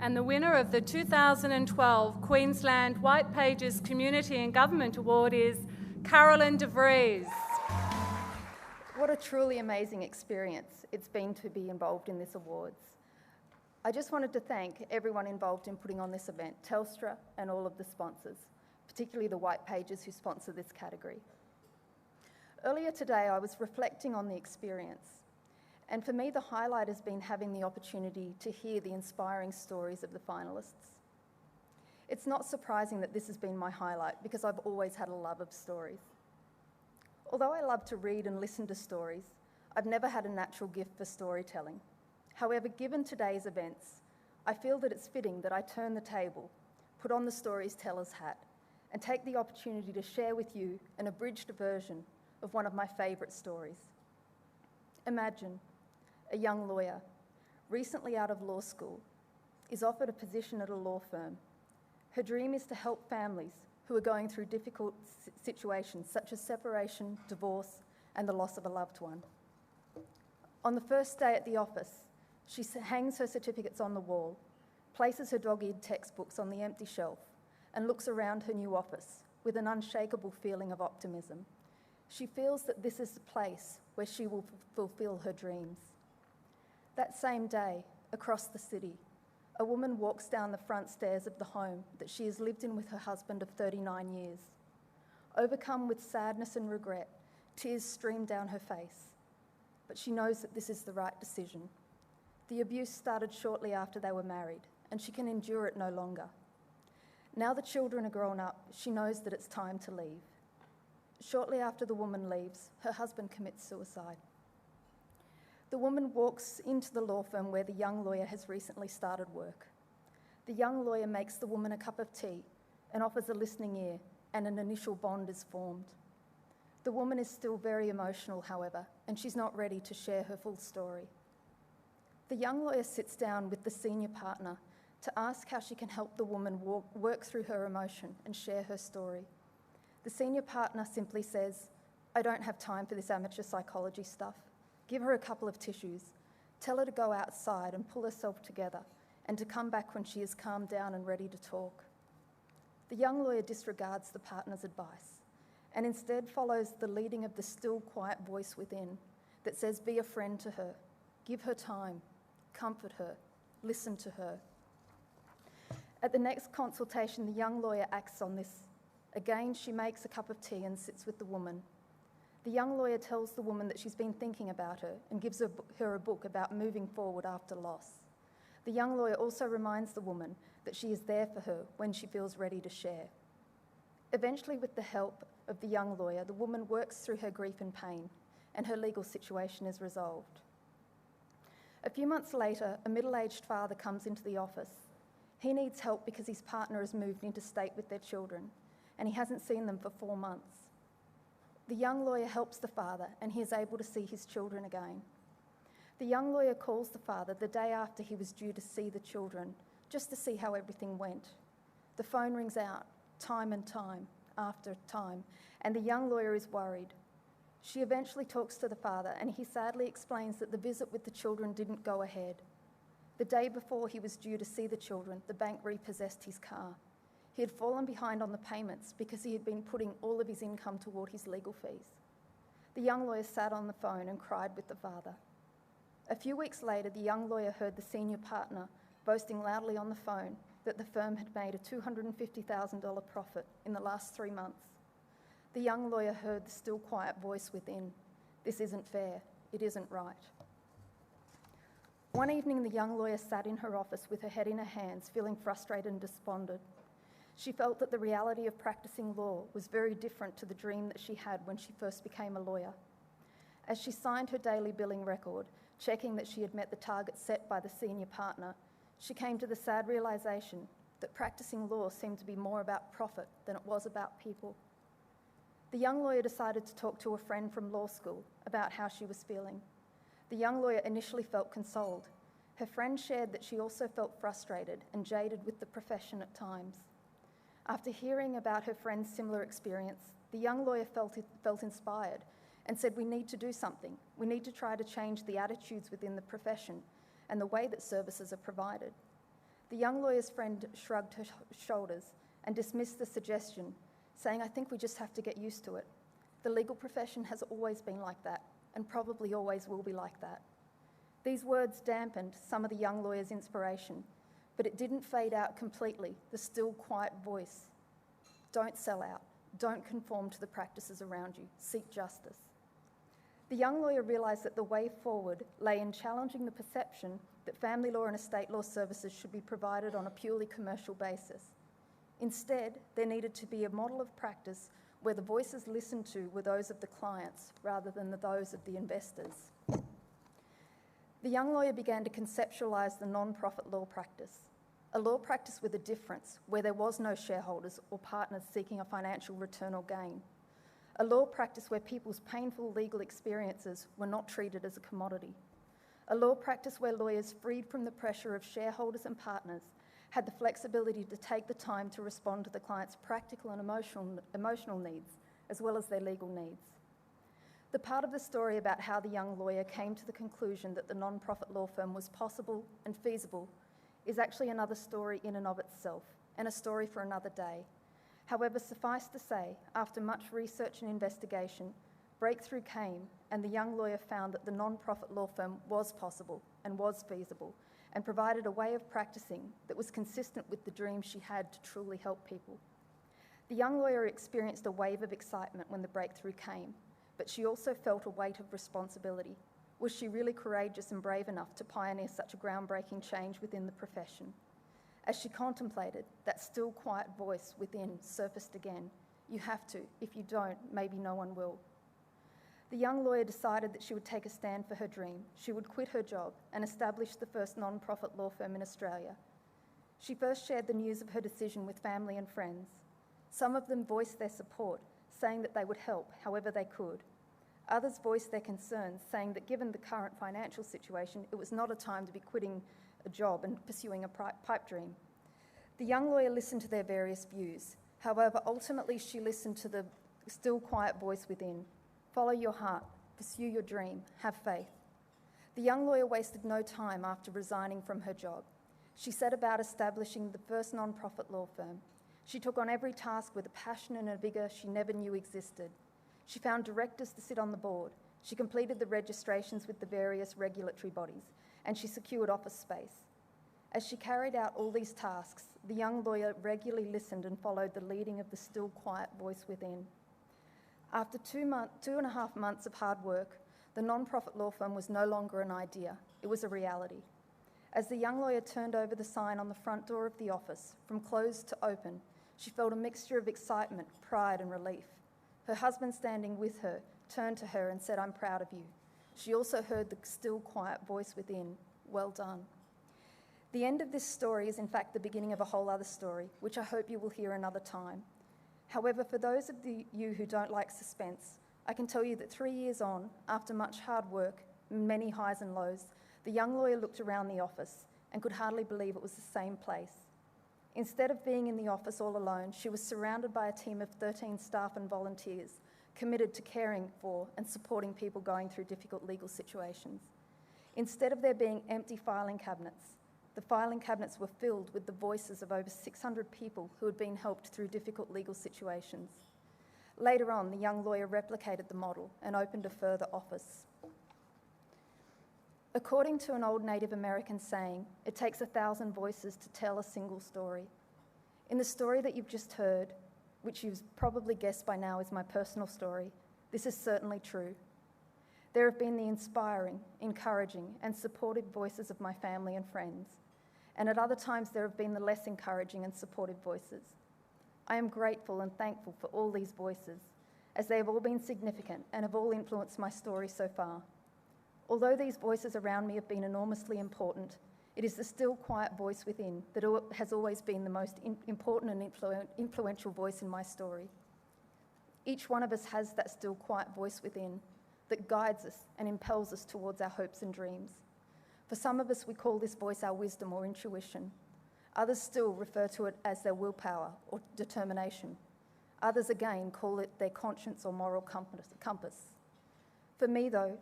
and the winner of the 2012 Queensland White Pages Community and Government Award is Carolyn de Vries. What a truly amazing experience it's been to be involved in this awards. I just wanted to thank everyone involved in putting on this event, Telstra and all of the sponsors, particularly the White Pages who sponsor this category. Earlier today, I was reflecting on the experience, and for me, the highlight has been having the opportunity to hear the inspiring stories of the finalists. It's not surprising that this has been my highlight because I've always had a love of stories. Although I love to read and listen to stories, I've never had a natural gift for storytelling. However, given today's events, I feel that it's fitting that I turn the table, put on the storyteller's hat, and take the opportunity to share with you an abridged version of one of my favourite stories. Imagine a young lawyer, recently out of law school, is offered a position at a law firm. Her dream is to help families who are going through difficult situations such as separation, divorce, and the loss of a loved one. On the first day at the office, she hangs her certificates on the wall, places her dog-eared textbooks on the empty shelf, and looks around her new office with an unshakable feeling of optimism. She feels that this is the place where she will fulfill her dreams. That same day, across the city, a woman walks down the front stairs of the home that she has lived in with her husband of 39 years. Overcome with sadness and regret, tears stream down her face. But she knows that this is the right decision. The abuse started shortly after they were married, and she can endure it no longer. Now the children are grown up, she knows that it's time to leave. Shortly after the woman leaves, her husband commits suicide. The woman walks into the law firm where the young lawyer has recently started work. The young lawyer makes the woman a cup of tea and offers a listening ear, and an initial bond is formed. The woman is still very emotional, however, and she's not ready to share her full story. The young lawyer sits down with the senior partner to ask how she can help the woman work through her emotion and share her story. The senior partner simply says, "I don't have time for this amateur psychology stuff. Give her a couple of tissues. Tell her to go outside and pull herself together and to come back when she is calmed down and ready to talk." The young lawyer disregards the partner's advice and instead follows the leading of the still, quiet voice within that says, "Be a friend to her, give her time, comfort her, listen to her." At the next consultation, the young lawyer acts on this. Again, she makes a cup of tea and sits with the woman. The young lawyer tells the woman that she's been thinking about her and gives her a book about moving forward after loss. The young lawyer also reminds the woman that she is there for her when she feels ready to share. Eventually, with the help of the young lawyer, the woman works through her grief and pain, and her legal situation is resolved. A few months later, a middle-aged father comes into the office. He needs help because his partner has moved interstate with their children, and he hasn't seen them for 4 months. The young lawyer helps the father, and he is able to see his children again. The young lawyer calls the father the day after he was due to see the children, just to see how everything went. The phone rings out, time and time after time, and the young lawyer is worried. She eventually talks to the father, and he sadly explains that the visit with the children didn't go ahead. The day before he was due to see the children, the bank repossessed his car. He had fallen behind on the payments because he had been putting all of his income toward his legal fees. The young lawyer sat on the phone and cried with the father. A few weeks later, the young lawyer heard the senior partner boasting loudly on the phone that the firm had made a $250,000 profit in the last 3 months. The young lawyer heard the still quiet voice within, "This isn't fair, it isn't right." One evening, the young lawyer sat in her office with her head in her hands, feeling frustrated and despondent. She felt that the reality of practicing law was very different to the dream that she had when she first became a lawyer. As she signed her daily billing record, checking that she had met the target set by the senior partner, she came to the sad realisation that practicing law seemed to be more about profit than it was about people. The young lawyer decided to talk to a friend from law school about how she was feeling. The young lawyer initially felt consoled. Her friend shared that she also felt frustrated and jaded with the profession at times. After hearing about her friend's similar experience, the young lawyer felt inspired and said, "We need to do something. We need to try to change the attitudes within the profession and the way that services are provided." The young lawyer's friend shrugged her shoulders and dismissed the suggestion, saying, "I think we just have to get used to it. The legal profession has always been like that, and probably always will be like that." These words dampened some of the young lawyer's inspiration, but it didn't fade out completely, the still, quiet voice. Don't sell out. Don't conform to the practices around you. Seek justice. The young lawyer realised that the way forward lay in challenging the perception that family law and estate law services should be provided on a purely commercial basis. Instead, there needed to be a model of practice where the voices listened to were those of the clients rather than those of the investors. The young lawyer began to conceptualise the non-profit law practice, a law practice with a difference where there was no shareholders or partners seeking a financial return or gain, a law practice where people's painful legal experiences were not treated as a commodity, a law practice where lawyers freed from the pressure of shareholders and partners had the flexibility to take the time to respond to the client's practical and emotional needs, as well as their legal needs. The part of the story about how the young lawyer came to the conclusion that the non-profit law firm was possible and feasible is actually another story in and of itself, and a story for another day. However, suffice to say, after much research and investigation, breakthrough came, and the young lawyer found that the non-profit law firm was possible and was feasible, and provided a way of practicing that was consistent with the dream she had to truly help people. The young lawyer experienced a wave of excitement when the breakthrough came, but she also felt a weight of responsibility. Was she really courageous and brave enough to pioneer such a groundbreaking change within the profession? As she contemplated, that still quiet voice within surfaced again. You have to. If you don't, maybe no one will. The young lawyer decided that she would take a stand for her dream. She would quit her job and establish the first non-profit law firm in Australia. She first shared the news of her decision with family and friends. Some of them voiced their support, saying that they would help however they could. Others voiced their concerns, saying that given the current financial situation, it was not a time to be quitting a job and pursuing a pipe dream. The young lawyer listened to their various views. However, ultimately she listened to the still quiet voice within. Follow your heart, pursue your dream, have faith. The young lawyer wasted no time after resigning from her job. She set about establishing the first non-profit law firm. She took on every task with a passion and a vigour she never knew existed. She found directors to sit on the board. She completed the registrations with the various regulatory bodies, and she secured office space. As she carried out all these tasks, the young lawyer regularly listened and followed the leading of the still quiet voice within. After 2.5 months of hard work, the non-profit law firm was no longer an idea, it was a reality. As the young lawyer turned over the sign on the front door of the office, from closed to open, she felt a mixture of excitement, pride and relief. Her husband, standing with her, turned to her and said, "I'm proud of you." She also heard the still quiet voice within, "Well done." The end of this story is in fact the beginning of a whole other story, which I hope you will hear another time. However, for those of you who don't like suspense, I can tell you that 3 years on, after much hard work, many highs and lows, the young lawyer looked around the office and could hardly believe it was the same place. Instead of being in the office all alone, she was surrounded by a team of 13 staff and volunteers, committed to caring for and supporting people going through difficult legal situations. Instead of there being empty filing cabinets, the filing cabinets were filled with the voices of over 600 people who had been helped through difficult legal situations. Later on, the young lawyer replicated the model and opened a further office. According to an old Native American saying, it takes 1,000 voices to tell a single story. In the story that you've just heard, which you've probably guessed by now is my personal story, this is certainly true. There have been the inspiring, encouraging, and supportive voices of my family and friends, and at other times there have been the less encouraging and supportive voices. I am grateful and thankful for all these voices, as they have all been significant and have all influenced my story so far. Although these voices around me have been enormously important, it is the still quiet voice within that has always been the most important and influential voice in my story. Each one of us has that still quiet voice within that guides us and impels us towards our hopes and dreams. For some of us, we call this voice our wisdom or intuition. Others still refer to it as their willpower or determination. Others again call it their conscience or moral compass. For me though,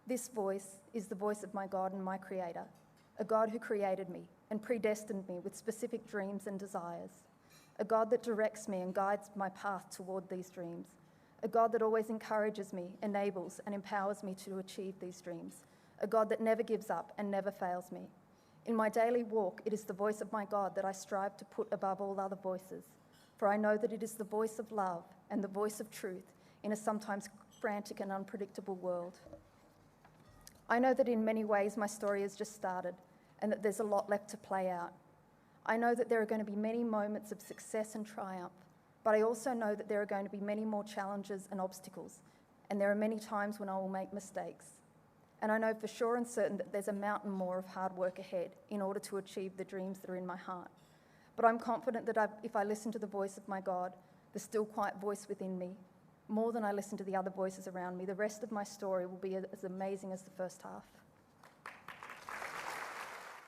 this voice is the voice of my God and my Creator, a God who created me and predestined me with specific dreams and desires. A God that directs me and guides my path toward these dreams. A God that always encourages me, enables, and empowers me to achieve these dreams. A God that never gives up and never fails me. In my daily walk, it is the voice of my God that I strive to put above all other voices, for I know that it is the voice of love and the voice of truth in a sometimes frantic and unpredictable world. I know that in many ways my story has just started and that there's a lot left to play out. I know that there are going to be many moments of success and triumph, but I also know that there are going to be many more challenges and obstacles, and there are many times when I will make mistakes. And I know for sure and certain that there's a mountain more of hard work ahead in order to achieve the dreams that are in my heart. But I'm confident that if I listen to the voice of my God, the still quiet voice within me, more than I listen to the other voices around me, the rest of my story will be as amazing as the first half.